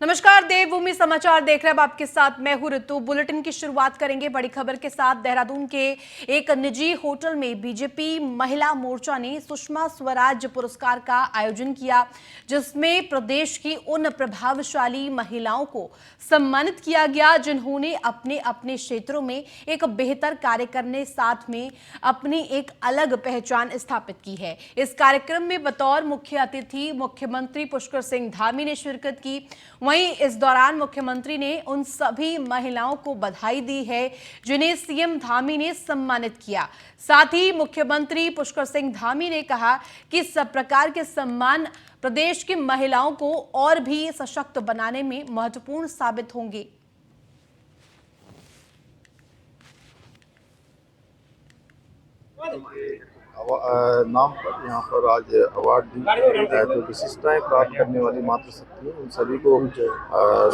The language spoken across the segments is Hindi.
नमस्कार, देवभूमि समाचार देख रहे हैं। अब आपके साथ मैं हूं ऋतु। बुलेटिन की शुरुआत करेंगे बड़ी खबर के साथ। देहरादून के एक निजी होटल में बीजेपी महिला मोर्चा ने सुषमा स्वराज पुरस्कार का आयोजन किया, जिसमें प्रदेश की उन प्रभावशाली महिलाओं को सम्मानित किया गया जिन्होंने अपने अपने क्षेत्रों में एक बेहतर कार्य करने साथ में अपनी एक अलग पहचान स्थापित की है। इस कार्यक्रम में बतौर मुख्य अतिथि मुख्यमंत्री पुष्कर सिंह धामी ने शिरकत की। वहीं इस दौरान मुख्यमंत्री ने उन सभी महिलाओं को बधाई दी है जिन्हें सीएम धामी ने सम्मानित किया। साथ ही मुख्यमंत्री पुष्कर सिंह धामी ने कहा कि सब प्रकार के सम्मान प्रदेश की महिलाओं को और भी सशक्त बनाने में महत्वपूर्ण साबित होंगे। नाम पर यहाँ पर आज अवार्ड जो विशिष्टताएं प्राप्त करने वाली मातृशक्ति है, उन सभी को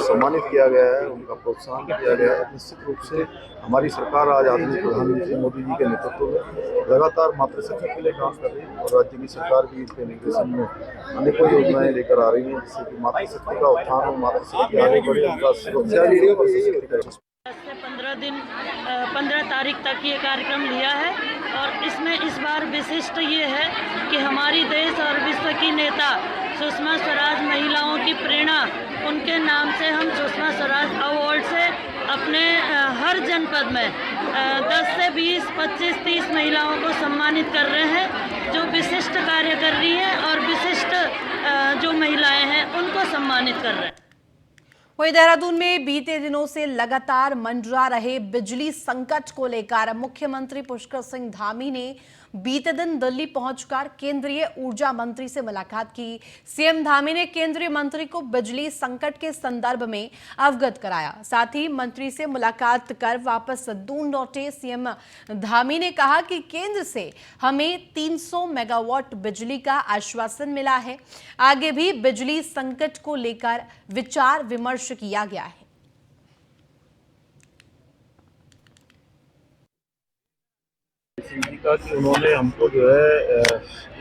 सम्मानित किया गया है, उनका प्रोत्साहन किया गया है। निश्चित रूप से हमारी सरकार आज आदरणीय प्रधानमंत्री मोदी जी के नेतृत्व में लगातार मातृशक्ति के लिए काम कर रही है और राज्य की सरकार भी इसके निर्देशन में अनेकों योजनाएं लेकर आ रही है, जिससे कि मातृशक्ति का उत्थान हो, मातृशक्ति आगे बढ़े, उनका सुरक्षा भी हो और सशक्तिकरण। 15 तारीख तक ये कार्यक्रम लिया है और इसमें इस बार विशिष्ट ये है कि हमारी देश और विश्व की नेता सुषमा स्वराज महिलाओं की प्रेरणा, उनके नाम से हम सुषमा स्वराज अवार्ड से अपने हर जनपद में 10 से 20, 25, 30 महिलाओं को सम्मानित कर रहे हैं जो विशिष्ट कार्य कर रही हैं और विशिष्ट जो महिलाएं हैं उनको सम्मानित कर रहे हैं। वहीं देहरादून में बीते दिनों से लगातार मंडरा रहे बिजली संकट को लेकर मुख्यमंत्री पुष्कर सिंह धामी ने बीते दिन दिल्ली पहुंचकर केंद्रीय ऊर्जा मंत्री से मुलाकात की। सीएम धामी ने केंद्रीय मंत्री को बिजली संकट के संदर्भ में अवगत कराया। साथ ही मंत्री से मुलाकात कर वापस दून लौटे सीएम धामी ने कहा कि केंद्र से हमें 300 मेगावाट बिजली का आश्वासन मिला है। आगे भी बिजली संकट को लेकर विचार विमर्श किया गया है। का कि उन्होंने हमको जो है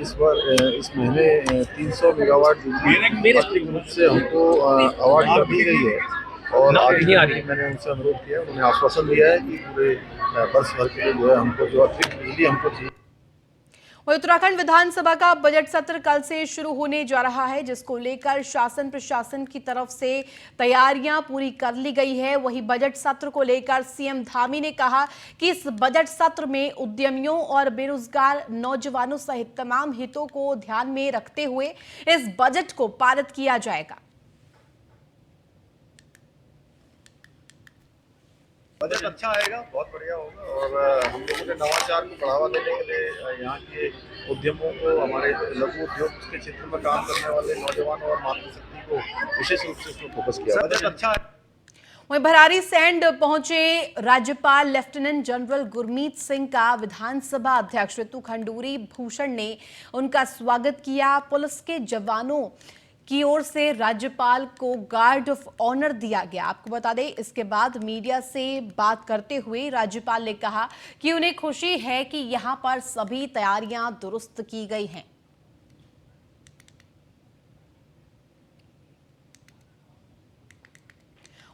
इस महीने 300 मेगावाट बिजली ग्रुप से हमको अवार्ड कर दी गई है और आगे मैंने उनसे अनुरोध किया, उन्होंने आश्वासन दिया है कि पूरे वर्ष भर के लिए जो है हमको जो अतिरिक्त बिजली हमको चाहिए। उत्तराखंड विधानसभा का बजट सत्र कल से शुरू होने जा रहा है, जिसको लेकर शासन प्रशासन की तरफ से तैयारियां पूरी कर ली गई है। वहीं बजट सत्र को लेकर सीएम धामी ने कहा कि इस बजट सत्र में उद्यमियों और बेरोजगार नौजवानों सहित तमाम हितों को ध्यान में रखते हुए इस बजट को पारित किया जाएगा। बजट अच्छा आएगा, बहुत बढ़िया होगा और हम लोगों ने नवाचार को बढ़ावा देने के लिए यहाँ के उद्यमों को, हमारे लघु उद्योग के क्षेत्र में काम करने वाले नौजवान और मातृशक्ति को विशेष रूप से इसमें फोकस किया। बजट अच्छा है। वहीं भरारी सैंड पहुंचे राज्यपाल लेफ्टिनेंट जनरल गुरमीत सिंह का विधानसभा अध्यक्ष ऋतु खंडूरी भूषण ने उनका स्वागत किया। पुलिस के जवानों की ओर से राज्यपाल को गार्ड ऑफ ऑनर दिया गया। आपको बता दें, इसके बाद मीडिया से बात करते हुए राज्यपाल ने कहा कि उन्हें खुशी है कि यहां पर सभी तैयारियां दुरुस्त की गई हैं।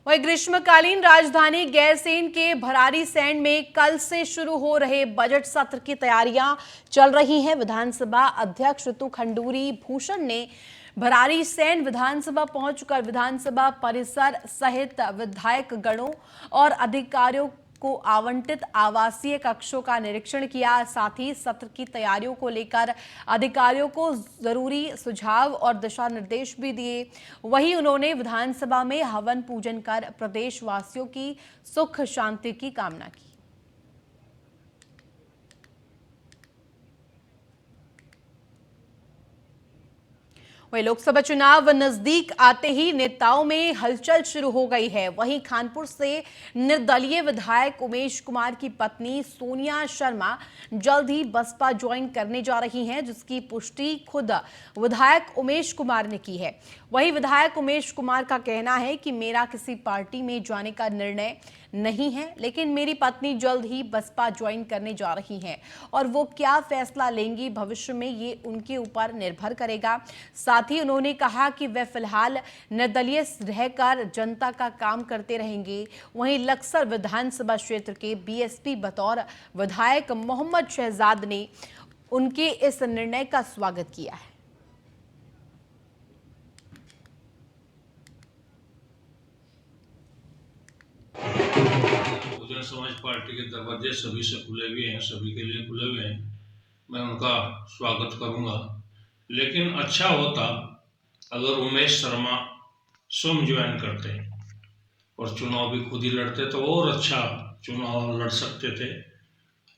वहीं ग्रीष्मकालीन राजधानी गैरसैंण के भरारी सैंड में कल से शुरू हो रहे बजट सत्र की तैयारियां चल रही हैं। विधानसभा अध्यक्ष ऋतु खंडूरी भूषण ने भरारी सैंड विधानसभा पहुंचकर विधानसभा परिसर सहित विधायक गणों और अधिकारियों को आवंटित आवासीय कक्षों का निरीक्षण किया। साथ ही सत्र की तैयारियों को लेकर अधिकारियों को जरूरी सुझाव और दिशा निर्देश भी दिए। वहीं उन्होंने विधानसभा में हवन पूजन कर प्रदेशवासियों की सुख शांति की कामना की। वहीं लोकसभा चुनाव नजदीक आते ही नेताओं में हलचल शुरू हो गई है। वहीं खानपुर से निर्दलीय विधायक उमेश कुमार की पत्नी सोनिया शर्मा जल्द ही बसपा ज्वाइन करने जा रही हैं, जिसकी पुष्टि खुद विधायक उमेश कुमार ने की है। वहीं विधायक उमेश कुमार का कहना है कि मेरा किसी पार्टी में जाने का निर्णय नहीं है, लेकिन मेरी पत्नी जल्द ही बसपा ज्वाइन करने जा रही हैं और वो क्या फैसला लेंगी भविष्य में ये उनके ऊपर निर्भर करेगा। साथ ही उन्होंने कहा कि वे फिलहाल निर्दलीय रहकर जनता का काम करते रहेंगे। वहीं लक्सर विधानसभा क्षेत्र के बीएसपी बतौर विधायक मोहम्मद शहजाद ने उनके इस निर्णय का स्वागत किया है। बहुजन समाज पार्टी के दरवाजे सभी से खुले हुए हैं, सभी के लिए खुले हुए हैं। मैं उनका स्वागत करूंगा, लेकिन अच्छा होता अगर उमेश शर्मा स्वयं ज्वाइन करते और चुनाव भी खुद ही लड़ते तो और अच्छा चुनाव लड़ सकते थे।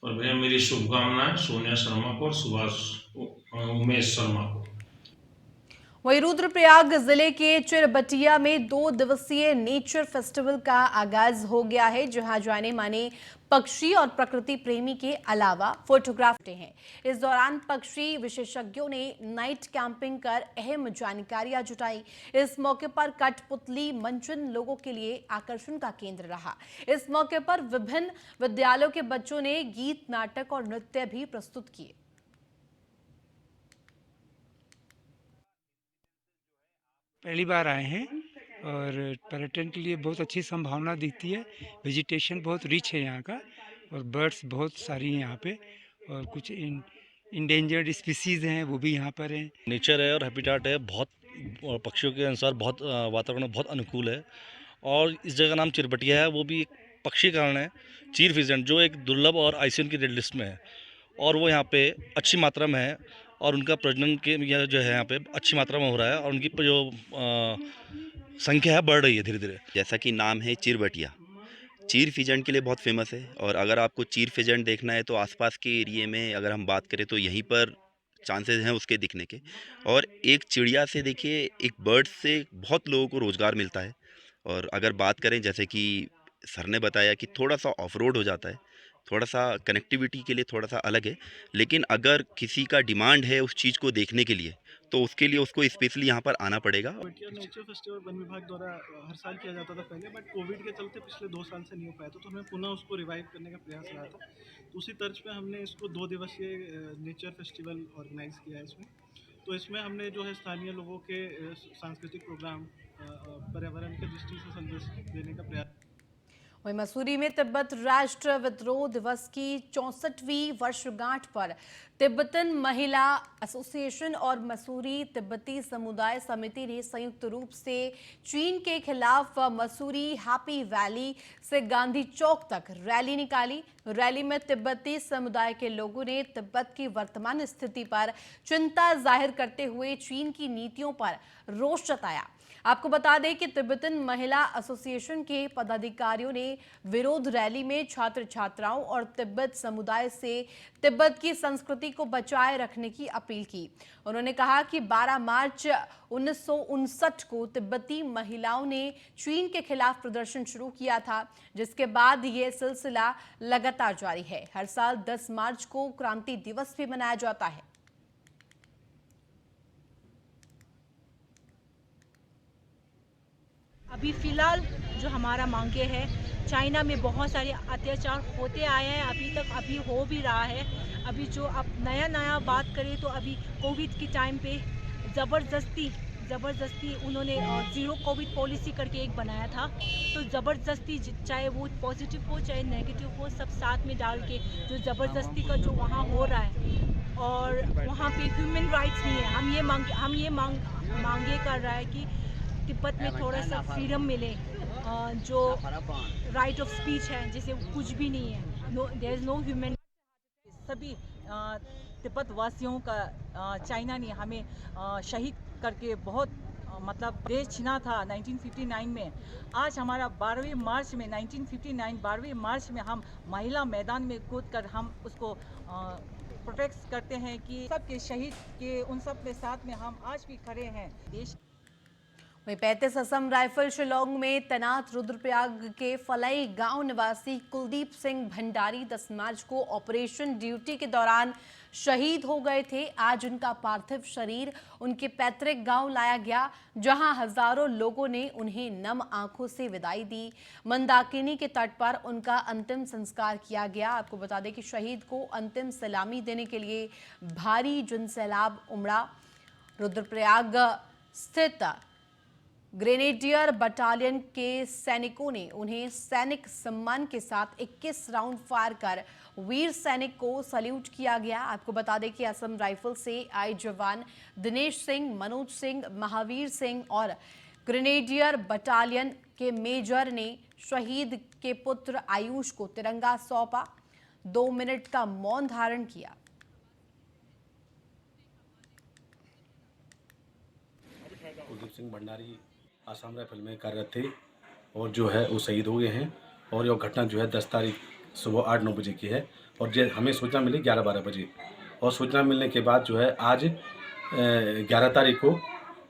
और भैया मेरी शुभकामनाएं सोनिया शर्मा को और उमेश शर्मा को। वहीं रुद्रप्रयाग जिले के चिरबटिया में 2 दिवसीय नेचर फेस्टिवल का आगाज हो गया है, जहां जाने माने पक्षी और प्रकृति प्रेमी के अलावा फोटोग्राफर हैं। इस दौरान पक्षी विशेषज्ञों ने नाइट कैंपिंग कर अहम जानकारियां जुटाई। इस मौके पर कठपुतली मंचन लोगों के लिए आकर्षण का केंद्र रहा। इस मौके पर विभिन्न विद्यालयों के बच्चों ने गीत, नाटक और नृत्य भी प्रस्तुत किए। पहली बार आए हैं और पर्यटन के लिए बहुत अच्छी संभावना दिखती है। वेजिटेशन बहुत रिच है यहाँ का और बर्ड्स बहुत सारी हैं यहाँ पे और कुछ इंडेंजर्ड स्पीसीज़ हैं वो भी यहाँ पर हैं। नेचर है और हैबिटेट है, बहुत पक्षियों के अनुसार बहुत वातावरण बहुत अनुकूल है। और इस जगह का नाम चिरबटिया है, वो भी एक पक्षी कारण है, चीर फिजेंट, जो एक दुर्लभ और आईसीएन की रेड लिस्ट में है और वो यहाँ पे अच्छी मात्रा में है और उनका प्रजनन के जो है यहाँ पे अच्छी मात्रा में हो रहा है और उनकी जो संख्या है बढ़ रही है धीरे धीरे। जैसा कि नाम है चिरबटिया, चीर फिजेंट के लिए बहुत फेमस है और अगर आपको चीर फिजेंट देखना है तो आसपास के एरिए में अगर हम बात करें तो यहीं पर चांसेस हैं उसके दिखने के। और एक चिड़िया से देखिए, एक बर्ड से बहुत लोगों को रोज़गार मिलता है। और अगर बात करें जैसे कि सर ने बताया कि थोड़ा सा ऑफ रोड हो जाता है, थोड़ा सा कनेक्टिविटी के लिए थोड़ा सा अलग है, लेकिन अगर किसी का डिमांड है उस चीज़ को देखने के लिए तो उसके लिए उसको स्पेशली यहाँ पर आना पड़ेगा। नेचर फेस्टिवल वन विभाग द्वारा हर साल किया जाता था पहले, बट कोविड के चलते पिछले 2 साल से नहीं हो पाया था, तो हमें पुनः उसको रिवाइव करने का प्रयास रहा था। तो उसी तर्ज पे हमने इसको 2 दिवसीय नेचर फेस्टिवल ऑर्गेनाइज किया है इसमें। तो इसमें हमने जो है स्थानीय लोगों के सांस्कृतिक प्रोग्राम, पर्यावरण के दृष्टि से संदेश देने का प्रयास। वहीं मसूरी में तिब्बत राष्ट्र विद्रोह दिवस की 64वीं वर्षगांठ पर तिब्बतन महिला एसोसिएशन और मसूरी तिब्बती समुदाय समिति ने संयुक्त रूप से चीन के खिलाफ मसूरी हैप्पी वैली से गांधी चौक तक रैली निकाली। रैली में तिब्बती समुदाय के लोगों ने तिब्बत की वर्तमान स्थिति पर चिंता जाहिर करते हुए चीन की नीतियों पर रोष जताया। आपको बता दें कि तिब्बतन महिला एसोसिएशन के पदाधिकारियों ने विरोध रैली में छात्र छात्राओं और तिब्बत समुदाय से तिब्बत की संस्कृति को बचाए रखने की अपील की। उन्होंने कहा कि 12 मार्च 1959 को तिब्बती महिलाओं ने चीन के खिलाफ प्रदर्शन शुरू किया था, जिसके बाद ये सिलसिला लगातार जारी है। हर साल 10 मार्च को क्रांति दिवस भी मनाया जाता है। अभी फ़िलहाल जो हमारा मांगे है, चाइना में बहुत सारे अत्याचार होते आए हैं, अभी हो भी रहा है। अभी जो अब नया बात करें तो अभी कोविड के टाइम पे ज़बरदस्ती उन्होंने ज़ीरो कोविड पॉलिसी करके एक बनाया था। तो ज़बरदस्ती, चाहे वो पॉजिटिव हो चाहे नेगेटिव हो, सब साथ में डाल के जो ज़बरदस्ती का जो वहाँ हो रहा है और वहाँ पे ह्यूमन राइट्स नहीं है। हम ये मांगे कर रहा है कि तिब्बत में थोड़ा सा फ्रीडम मिले, जो राइट ऑफ स्पीच है जैसे कुछ भी नहीं है, देयर इज़ नो ह्यूमन। सभी तिब्बत वासियों का चाइना ने हमें शहीद करके बहुत मतलब देश छीना था 1959 में। आज हमारा 12वीं मार्च में 1959 12वीं मार्च में हम महिला मैदान में कूद कर हम उसको प्रोटेक्ट करते हैं कि सबके शहीद के उन सब के साथ में हम आज भी खड़े हैं। देश वहीं 35 असम राइफल शिलोंग में तैनात रुद्रप्रयाग के फलई गांव निवासी कुलदीप सिंह भंडारी 10 मार्च को ऑपरेशन ड्यूटी के दौरान शहीद हो गए थे। आज उनका पार्थिव शरीर उनके पैतृक गांव लाया गया, जहां हजारों लोगों ने उन्हें नम आंखों से विदाई दी। मंदाकिनी के तट पर उनका अंतिम संस्कार किया गया। आपको बता दें कि शहीद को अंतिम सलामी देने के लिए भारी जनसैलाब उमड़ा। रुद्रप्रयाग स्थित ग्रेनेडियर बटालियन के सैनिकों ने उन्हें सैनिक सम्मान के साथ 21 राउंड फायर कर वीर सैनिक को सल्यूट किया गया। आपको बता दें कि असम राइफल से आए जवान दिनेश सिंह, मनोज सिंह, महावीर सिंह और ग्रेनेडियर बटालियन के मेजर ने शहीद के पुत्र आयुष को तिरंगा सौंपा। 2 मिनट का मौन धारण किया। कुलदीप सिंह भंडारी आसाम राइफल में कार्यरत थे और जो है वो शहीद हो गए हैं। और यह घटना जो है 10 तारीख सुबह 8-9 बजे की है और हमें सूचना मिली 11-12 बजे। और सूचना मिलने के बाद जो है आज 11 तारीख को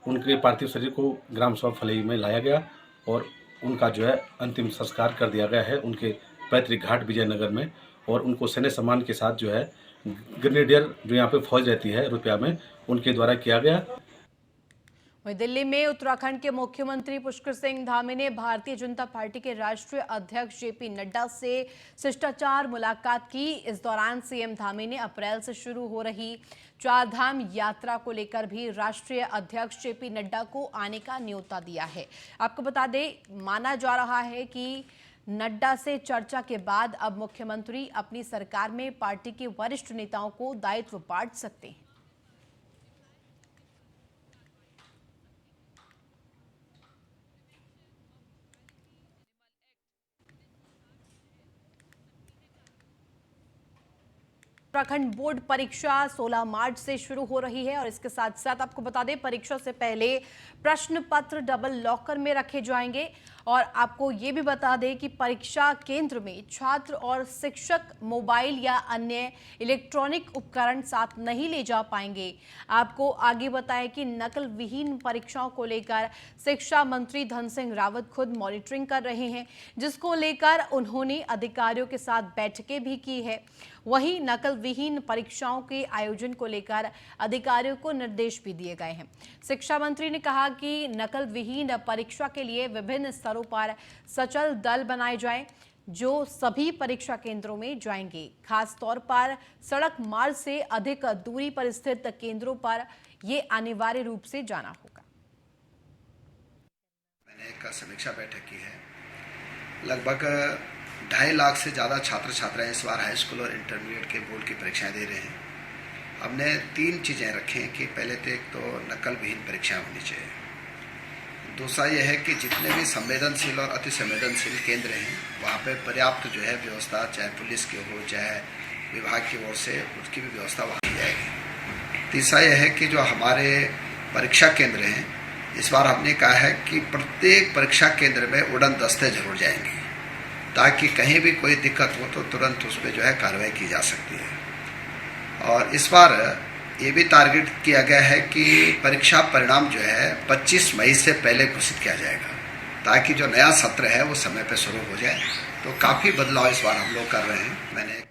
उनके पार्थिव शरीर को ग्राम सभा फलई में लाया गया और उनका जो है अंतिम संस्कार कर दिया गया है उनके पैतृक घाट विजयनगर में। और उनको सैन्य सम्मान के साथ जो है ग्रेनेडियर जो यहाँ पे फौज रहती है रुपया में, उनके द्वारा किया गया। वहीं दिल्ली में उत्तराखंड के मुख्यमंत्री पुष्कर सिंह धामी ने भारतीय जनता पार्टी के राष्ट्रीय अध्यक्ष जेपी नड्डा से शिष्टाचार मुलाकात की। इस दौरान सीएम धामी ने अप्रैल से शुरू हो रही 4 धाम यात्रा को लेकर भी राष्ट्रीय अध्यक्ष जेपी नड्डा को आने का न्योता दिया है। आपको बता दें, माना जा रहा है कि नड्डा से चर्चा के बाद अब मुख्यमंत्री अपनी सरकार में पार्टी के वरिष्ठ नेताओं को दायित्व बांट सकते हैं। उत्तराखंड बोर्ड परीक्षा 16 मार्च से शुरू हो रही है और इसके साथ साथ आपको बता दें, परीक्षा से पहले प्रश्न पत्र डबल लॉकर में रखे जाएंगे। और आपको ये भी बता दें कि परीक्षा केंद्र में छात्र और शिक्षक मोबाइल या अन्य इलेक्ट्रॉनिक उपकरण साथ नहीं ले जा पाएंगे। आपको आगे बताएं कि नकल विहीन परीक्षाओं को लेकर शिक्षा मंत्री धन सिंह रावत खुद मॉनिटरिंग कर रहे हैं, जिसको लेकर उन्होंने अधिकारियों के साथ बैठकें भी की है। वहीं नकल विहीन परीक्षाओं के आयोजन को लेकर अधिकारियों को निर्देश भी दिए गए हैं। शिक्षा मंत्री ने कहा कि नकल विहीन परीक्षा के लिए विभिन्न स्तरों पर सचल दल बनाए जाएं, जो सभी परीक्षा केंद्रों में जाएंगे। खास तौर पर सड़क मार्ग से अधिक दूरी पर स्थित केंद्रों पर यह अनिवार्य रूप से जाना होगा। मैंने एक समीक्षा बैठक की है। लगभग 2.5 लाख से ज़्यादा छात्र छात्राएं इस बार हाई स्कूल और इंटरमीडिएट के बोर्ड की परीक्षाएं दे रहे हैं। हमने 3 चीज़ें रखी हैं कि पहले तो एक तो नकल विहीन परीक्षाएं होनी चाहिए। दूसरा यह है कि जितने भी संवेदनशील और अति संवेदनशील केंद्र हैं वहाँ पे पर्याप्त जो है व्यवस्था, चाहे पुलिस की हो चाहे विभाग की ओर से, उसकी भी व्यवस्था वहाँ की जाएगी। तीसरा यह है कि जो हमारे परीक्षा केंद्र हैं, इस बार हमने कहा है कि प्रत्येक परीक्षा केंद्र में उड़न दस्ते जरूर जाएंगे, ताकि कहीं भी कोई दिक्कत हो तो तुरंत उस पर जो है कार्रवाई की जा सकती है। और इस बार ये भी टारगेट किया गया है कि परीक्षा परिणाम जो है 25 मई से पहले घोषित किया जाएगा, ताकि जो नया सत्र है वो समय पे शुरू हो जाए। तो काफ़ी बदलाव इस बार हम लोग कर रहे हैं। मैंने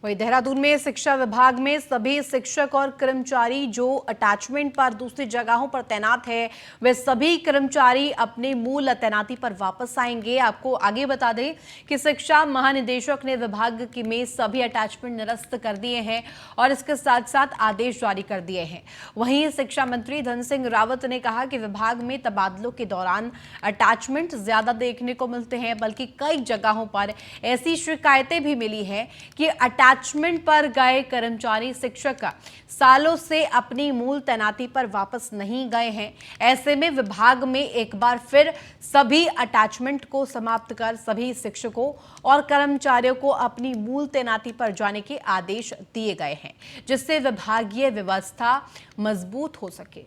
वहीं देहरादून में शिक्षा विभाग में सभी शिक्षक और कर्मचारी जो अटैचमेंट पर दूसरी जगहों पर तैनात है, वे सभी कर्मचारी अपने मूल तैनाती पर वापस आएंगे। आपको आगे बता दें कि शिक्षा महानिदेशक ने विभाग की में सभी अटैचमेंट निरस्त कर दिए हैं और इसके साथ साथ आदेश जारी कर दिए हैं। वहीं शिक्षा मंत्री धन सिंह रावत ने कहा कि विभाग में तबादलों के दौरान अटैचमेंट ज्यादा देखने को मिलते हैं, बल्कि कई जगहों पर ऐसी शिकायतें भी मिली है कि अटैचमेंट पर गए कर्मचारी शिक्षक सालों से अपनी मूल तैनाती पर वापस नहीं गए हैं। ऐसे में विभाग में एक बार फिर सभी अटैचमेंट को समाप्त कर सभी शिक्षकों और कर्मचारियों को अपनी मूल तैनाती पर जाने के आदेश दिए गए हैं, जिससे विभागीय व्यवस्था मजबूत हो सके।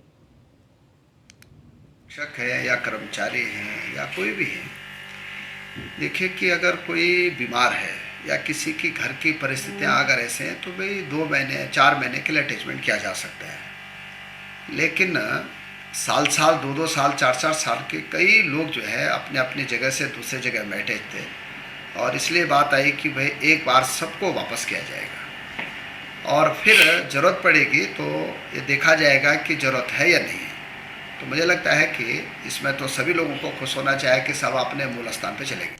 शिक्षक है या कर्मचारी हैं या कोई भी है, देखिए कि अगर कोई बीमार है या किसी की घर की परिस्थितियां अगर ऐसे हैं तो भाई 2 महीने 4 महीने के लिए अटैचमेंट किया जा सकता है। लेकिन साल 2-2 साल 4-4 साल के कई लोग जो है अपने अपनी जगह से दूसरे जगह में अटैच थे और इसलिए बात आई कि भाई एक बार सबको वापस किया जाएगा। और फिर ज़रूरत पड़ेगी तो ये देखा जाएगा कि ज़रूरत है या नहीं है। तो मुझे लगता है कि इसमें तो सभी लोगों को खुश होना चाहिए कि सब अपने मूल स्थान पर चले गए।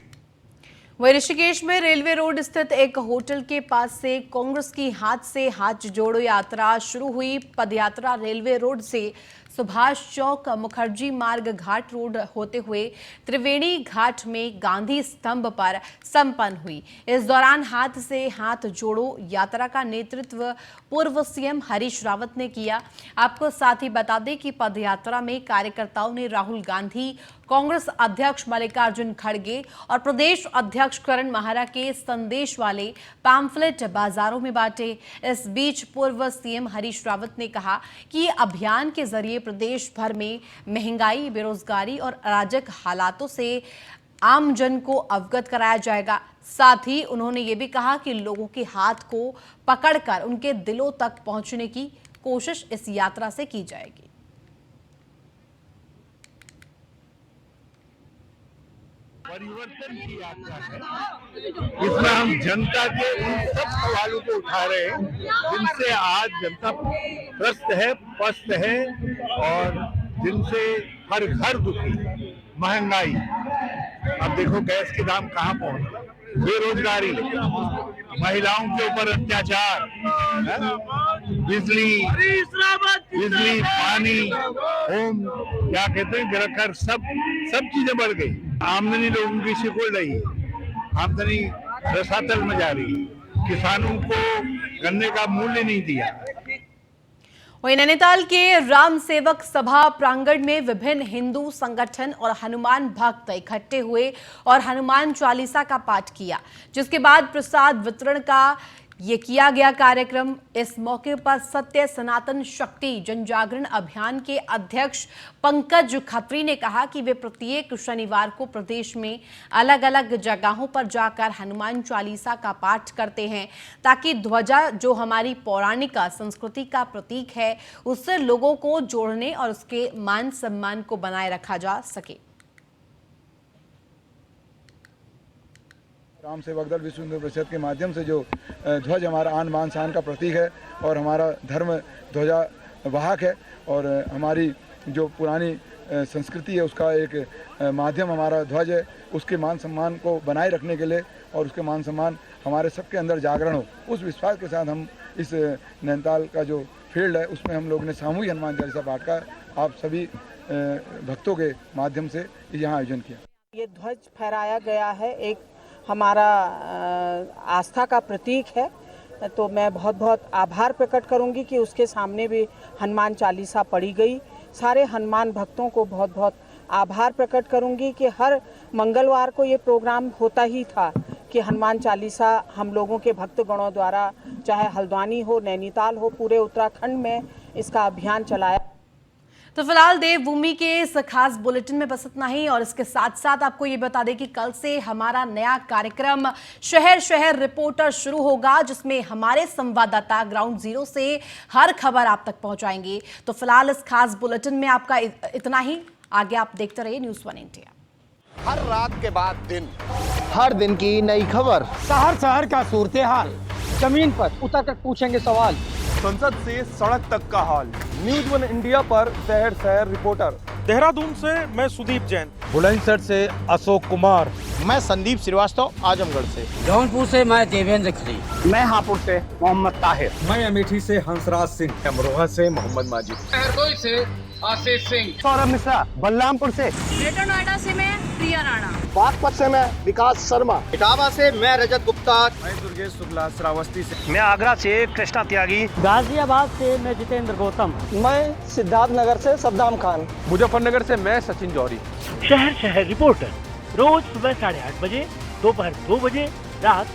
वहीं ऋषिकेश में रेलवे रोड स्थित एक होटल के पास से कांग्रेस की हाथ से हाथ जोड़ो यात्रा शुरू हुई। पदयात्रा रेलवे रोड से सुभाष चौक मुखर्जी मार्ग घाट रोड होते हुए त्रिवेणी घाट में गांधी स्तंभ पर संपन्न हुई। इस दौरान हाथ से हाथ जोड़ो यात्रा का नेतृत्व पूर्व सीएम हरीश रावत ने किया। आपको साथ ही बता दें कि पदयात्रा में कार्यकर्ताओं ने राहुल गांधी, कांग्रेस अध्यक्ष मल्लिकार्जुन खड़गे और प्रदेश अध्यक्ष करण माहरा के संदेश वाले पैम्फलेट बाजारों में बांटे। इस बीच पूर्व सीएम हरीश रावत ने कहा कि अभियान के जरिए प्रदेश भर में महंगाई, बेरोजगारी और अराजक हालातों से आम जन को अवगत कराया जाएगा। साथ ही उन्होंने ये भी कहा कि लोगों के हाथ को पकड़कर उनके दिलों तक पहुंचने की कोशिश इस यात्रा से की जाएगी। परिवर्तन की यात्रा है। इसमें हम जनता के उन सब सवालों को उठा रहे हैं जिनसे आज जनता त्रस्त है, पस्त है और जिनसे हर घर दुखी। महंगाई, अब देखो गैस के दाम कहाँ पहुंचे, बेरोजगारी, महिलाओं के ऊपर अत्याचार, बिजली, पानी, होम, क्या कहते हैं, गिरकर सब चीजें बढ़ गई। आमदनी लोगों की सिकुड़ रही है, आमदनी रसातल में जा रही है, किसानों को गन्ने का मूल्य नहीं दिया। वहीं नैनीताल के राम सेवक सभा प्रांगण में विभिन्न हिंदू संगठन और हनुमान भक्त इकट्ठे हुए और हनुमान चालीसा का पाठ किया, जिसके बाद प्रसाद वितरण का ये किया गया कार्यक्रम। इस मौके पर सत्य सनातन शक्ति जनजागरण अभियान के अध्यक्ष पंकज खत्री ने कहा कि वे प्रत्येक शनिवार को प्रदेश में अलग अलग जगहों पर जाकर हनुमान चालीसा का पाठ करते हैं, ताकि ध्वजा जो हमारी पौराणिक संस्कृति का प्रतीक है उससे लोगों को जोड़ने और उसके मान सम्मान को बनाए रखा जा सके। राम सेवक दल विश्व हिंदू परिषद के माध्यम से जो ध्वज हमारा आन बान शान का प्रतीक है और हमारा धर्म ध्वजा वाहक है और हमारी जो पुरानी संस्कृति है उसका एक माध्यम हमारा ध्वज है, उसके मान सम्मान को बनाए रखने के लिए और उसके मान सम्मान हमारे सबके अंदर जागरण हो, उस विश्वास के साथ हम इस नैनीताल का जो फील्ड है उसमें हम लोगों ने सामूहिक हनुमान चालीसा पाठ का आप सभी भक्तों के माध्यम से यहाँ आयोजन किया। ये ध्वज फहराया गया है, एक हमारा आस्था का प्रतीक है, तो मैं बहुत बहुत आभार प्रकट करूंगी कि उसके सामने भी हनुमान चालीसा पढ़ी गई। सारे हनुमान भक्तों को बहुत बहुत आभार प्रकट करूंगी कि हर मंगलवार को ये प्रोग्राम होता ही था कि हनुमान चालीसा हम लोगों के भक्तगणों द्वारा, चाहे हल्द्वानी हो, नैनीताल हो, पूरे उत्तराखंड में इसका अभियान चलाया। तो फिलहाल देवभूमि के इस खास बुलेटिन में बस इतना ही, और इसके साथ साथ आपको ये बता दें कि कल से हमारा नया कार्यक्रम शहर शहर रिपोर्टर शुरू होगा, जिसमें हमारे संवाददाता ग्राउंड जीरो से हर खबर आप तक पहुंचाएंगे। तो फिलहाल इस खास बुलेटिन में आपका इतना ही। आगे आप देखते रहिए न्यूज़ 1 इंडिया। हर रात के बाद दिन, हर दिन की नई खबर, शहर शहर का सूरत हाल, जमीन पर उतर कर पूछेंगे सवाल, संसद से सड़क तक का हाल। न्यूज़ 1 इंडिया पर शहर शहर रिपोर्टर। देहरादून से मैं सुदीप जैन, बुलंदशहर से अशोक कुमार, मैं संदीप श्रीवास्तव आजमगढ़ से, जौनपुर से मैं देवेंद्र खरी, मैं हापुड़ से मोहम्मद ताहिर, मैं अमेठी से हंसराज सिंह, अमरोहा से मोहम्मद माजिद, हरदोई से आशीष सिंह, सौरभ मिश्रा, बलरामपुर से, ग्रेटर नोएडा से मैं प्रिया राणा, बागपत से मैं विकास शर्मा, इटावा से मैं रजत गुप्ता, मैं दुर्गेश शुक्ला श्रावस्ती से, मैं आगरा से कृष्णा त्यागी, गाजियाबाद से मैं जितेंद्र गौतम, मैं सिद्धार्थनगर से सद्दाम खान, मुजफ्फरनगर से मैं सचिन जौहरी। शहर शहर रिपोर्टर रोज सुबह 8:30 बजे, दोपहर 2 बजे, रात